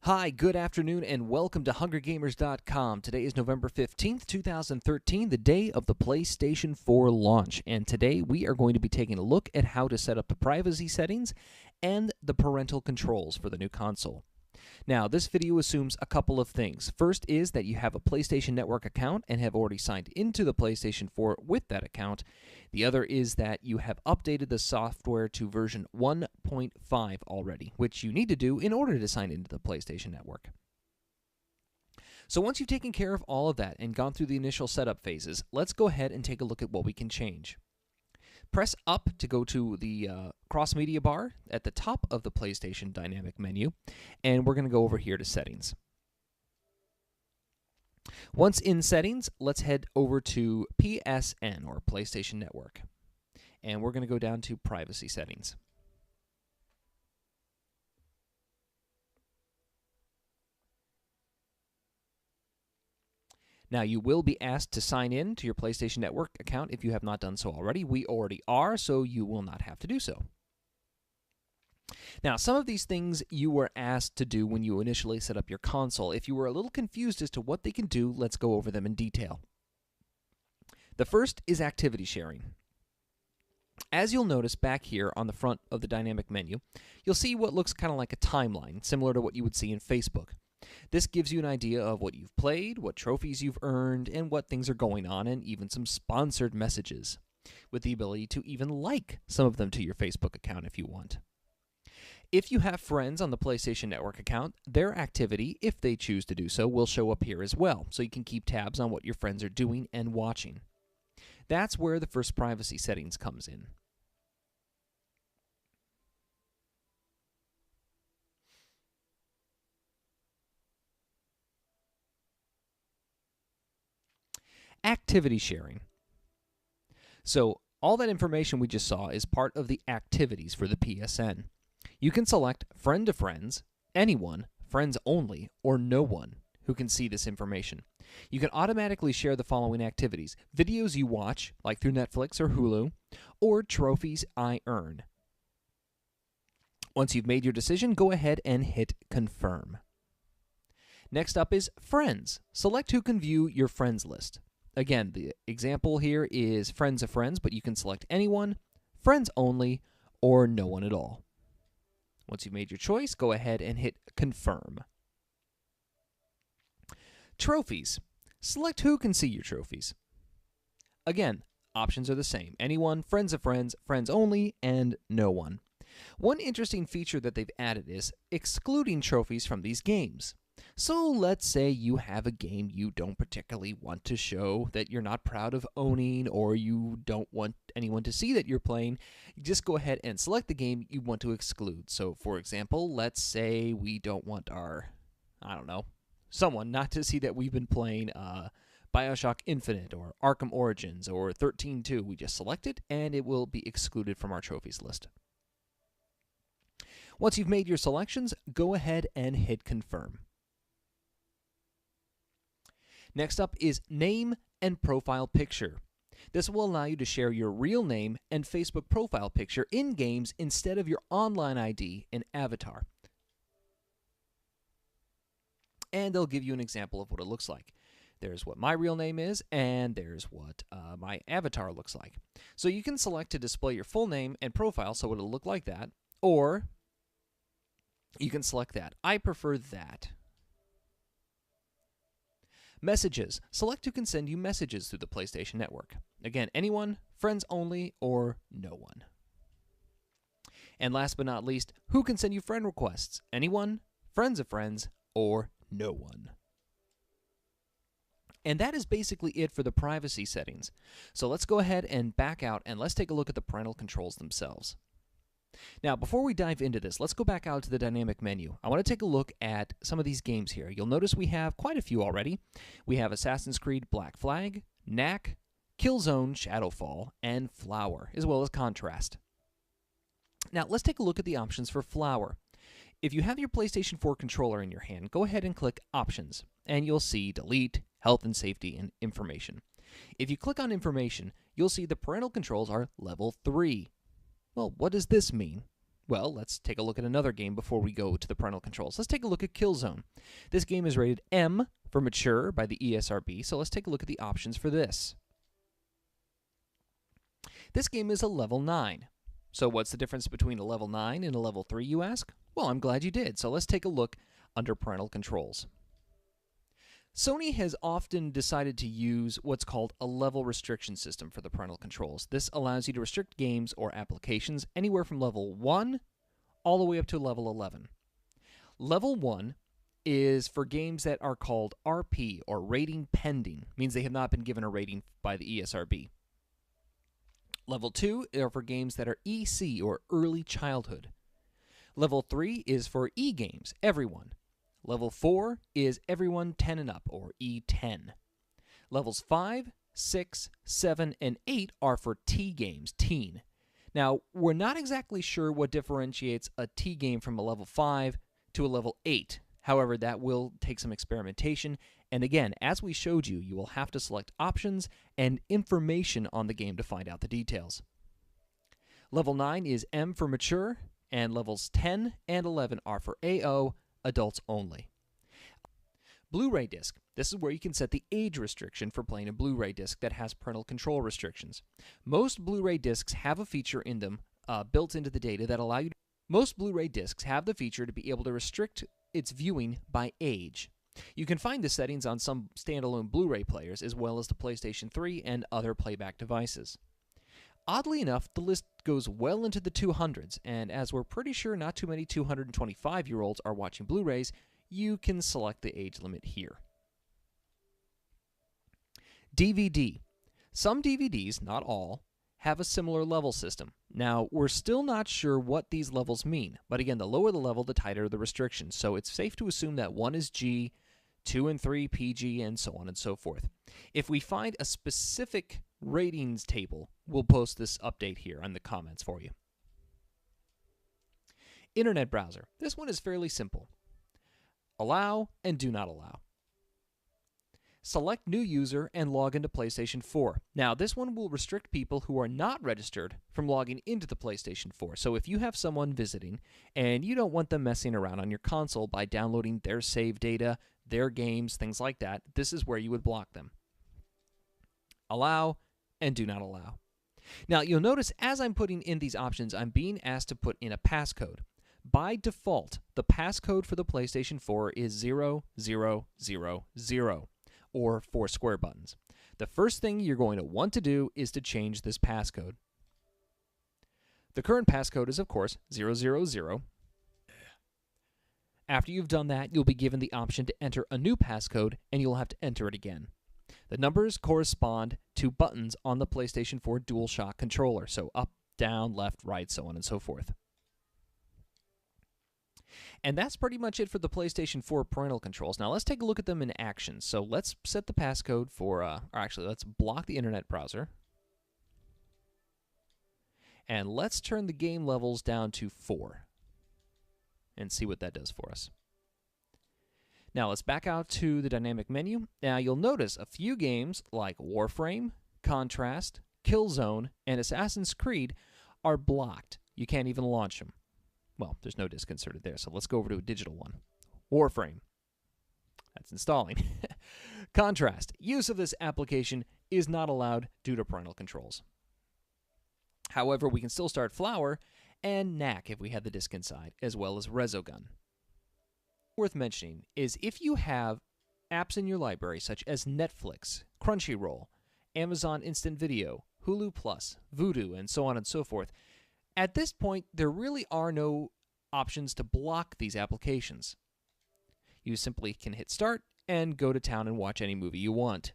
Hi, good afternoon, and welcome to HungerGamers.com. Today is November 15th, 2013, the day of the PlayStation 4 launch. And today we are going to be taking a look at how to set up the privacy settings and the parental controls for the new console. Now, this video assumes a couple of things. First is that you have a PlayStation Network account and have already signed into the PlayStation 4 with that account. The other is that you have updated the software to version 1.5 already, which you need to do in order to sign into the PlayStation Network. So once you've taken care of all of that and gone through the initial setup phases, let's go ahead and take a look at what we can change. Press up to go to the cross-media bar at the top of the PlayStation dynamic menu, and we're going to go over here to Settings. Once in Settings, let's head over to PSN, or PlayStation Network, and we're going to go down to Privacy Settings. Now, you will be asked to sign in to your PlayStation Network account if you have not done so already. We already are, so you will not have to do so. Now, some of these things you were asked to do when you initially set up your console. If you were a little confused as to what they can do, let's go over them in detail. The first is activity sharing. As you'll notice back here on the front of the dynamic menu, you'll see what looks kind of like a timeline, similar to what you would see in Facebook. This gives you an idea of what you've played, what trophies you've earned, and what things are going on, and even some sponsored messages, with the ability to even like some of them to your Facebook account if you want. If you have friends on the PlayStation Network account, their activity, if they choose to do so, will show up here as well, so you can keep tabs on what your friends are doing and watching. That's where the first privacy settings comes in. Activity sharing. So all that information we just saw is part of the activities for the PSN. You can select friend to friends, anyone, friends only, or no one who can see this information. You can automatically share the following activities: videos you watch, like through Netflix or Hulu, or trophies I earn. Once you've made your decision, go ahead and hit confirm. Next up is friends. Select who can view your friends list. Again, the example here is friends of friends, but you can select anyone, friends only, or no one at all. Once you've made your choice, go ahead and hit confirm. Trophies. Select who can see your trophies. Again, options are the same: anyone, friends of friends, friends only, and no one. One interesting feature that they've added is excluding trophies from these games. So let's say you have a game you don't particularly want to show, that you're not proud of owning, or you don't want anyone to see that you're playing. You just go ahead and select the game you want to exclude. So for example, let's say we don't want someone not to see that we've been playing BioShock Infinite or Arkham Origins or 13.2. We just select it and it will be excluded from our trophies list. Once you've made your selections, go ahead and hit confirm. Next up is name and profile picture. This will allow you to share your real name and Facebook profile picture in games instead of your online ID and avatar. And they'll give you an example of what it looks like. There's what my real name is, and there's what my avatar looks like. So you can select to display your full name and profile so it'll look like that, or you can select that. I prefer that. Messages. Select who can send you messages through the PlayStation Network. Again, anyone, friends only, or no one. And last but not least, who can send you friend requests? Anyone, friends of friends, or no one. And that is basically it for the privacy settings. So let's go ahead and back out and let's take a look at the parental controls themselves. Now, before we dive into this, let's go back out to the dynamic menu. I want to take a look at some of these games here. You'll notice we have quite a few already. We have Assassin's Creed Black Flag, Knack, Killzone Shadowfall, and Flower, as well as Contrast. Now, let's take a look at the options for Flower. If you have your PlayStation 4 controller in your hand, go ahead and click Options, and you'll see Delete, Health and Safety, and Information. If you click on Information, you'll see the parental controls are Level 3. Well, what does this mean? Well, let's take a look at another game before we go to the parental controls. Let's take a look at Killzone. This game is rated M for mature by the ESRB, so let's take a look at the options for this. This game is a level 9. So what's the difference between a level 9 and a level 3, you ask? Well, I'm glad you did. So let's take a look under parental controls. Sony has often decided to use what's called a level restriction system for the parental controls. This allows you to restrict games or applications anywhere from level 1 all the way up to level 11. Level 1 is for games that are called RP, or rating pending, means they have not been given a rating by the ESRB. Level 2 are for games that are EC, or early childhood. Level 3 is for E games, everyone. Level 4 is everyone 10 and up, or E10. Levels 5, 6, 7, and 8 are for T games, teen. Now, we're not exactly sure what differentiates a T game from a level 5 to a level 8. However, that will take some experimentation. And again, as we showed you, you will have to select options and information on the game to find out the details. Level 9 is M for mature, and levels 10 and 11 are for AO, adults only. Blu-ray disc. This is where you can set the age restriction for playing a Blu-ray disc that has parental control restrictions. Most Blu-ray discs have a feature in them built into the data that allow you to... Most Blu-ray discs have the feature to be able to restrict its viewing by age. You can find the settings on some standalone Blu-ray players as well as the PlayStation 3 and other playback devices. Oddly enough, the list goes well into the 200s, and as we're pretty sure not too many 225-year-olds are watching Blu-rays, you can select the age limit here. DVD. Some DVDs, not all, have a similar level system. Now, we're still not sure what these levels mean, but again, the lower the level, the tighter the restrictions, so it's safe to assume that 1 is G, 2 and 3 PG, and so on and so forth. If we find a specific ratings table, we'll post this update here in the comments for you. Internet browser. This one is fairly simple. Allow and do not allow. Select new user and log into PlayStation 4. Now, this one will restrict people who are not registered from logging into the PlayStation 4. So if you have someone visiting and you don't want them messing around on your console by downloading their save data, their games, things like that, this is where you would block them. Allow and do not allow. Now, you'll notice as I'm putting in these options, I'm being asked to put in a passcode. By default, the passcode for the PlayStation 4 is 0000, or 4 square buttons. The first thing you're going to want to do is to change this passcode. The current passcode is, of course, 000. After you've done that, you'll be given the option to enter a new passcode, and you'll have to enter it again. The numbers correspond to buttons on the PlayStation 4 DualShock controller, so up, down, left, right, so on and so forth. And that's pretty much it for the PlayStation 4 parental controls. Now let's take a look at them in action. So let's set the passcode for, or actually let's block the internet browser. And let's turn the game levels down to 4 and see what that does for us. Now let's back out to the dynamic menu. Now you'll notice a few games like Warframe, Contrast, Killzone, and Assassin's Creed are blocked. You can't even launch them. Well, there's no disk inserted there, so let's go over to a digital one. Warframe. That's installing. Contrast. Use of this application is not allowed due to parental controls. However, we can still start Flower and Knack if we had the disk inside, as well as Resogun. Worth mentioning is if you have apps in your library such as Netflix, Crunchyroll, Amazon Instant Video, Hulu Plus, Vudu, and so on and so forth, at this point, there really are no options to block these applications. You simply can hit start and go to town and watch any movie you want.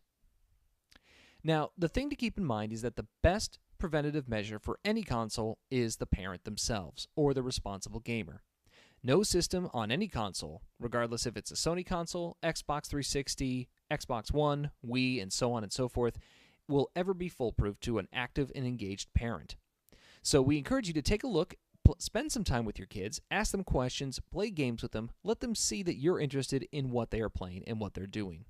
Now, the thing to keep in mind is that the best preventative measure for any console is the parent themselves, or the responsible gamer. No system on any console, regardless if it's a Sony console, Xbox 360, Xbox One, Wii, and so on and so forth, will ever be foolproof to an active and engaged parent. So we encourage you to take a look, spend some time with your kids, ask them questions, play games with them, let them see that you're interested in what they are playing and what they're doing.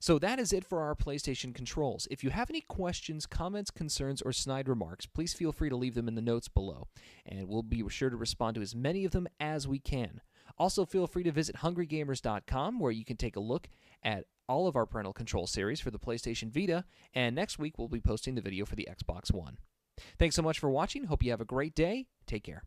So that is it for our PlayStation controls. If you have any questions, comments, concerns, or snide remarks, please feel free to leave them in the notes below, and we'll be sure to respond to as many of them as we can. Also, feel free to visit hungrygamers.com, where you can take a look at all of our parental control series for the PlayStation Vita, and next week we'll be posting the video for the Xbox One. Thanks so much for watching. Hope you have a great day. Take care.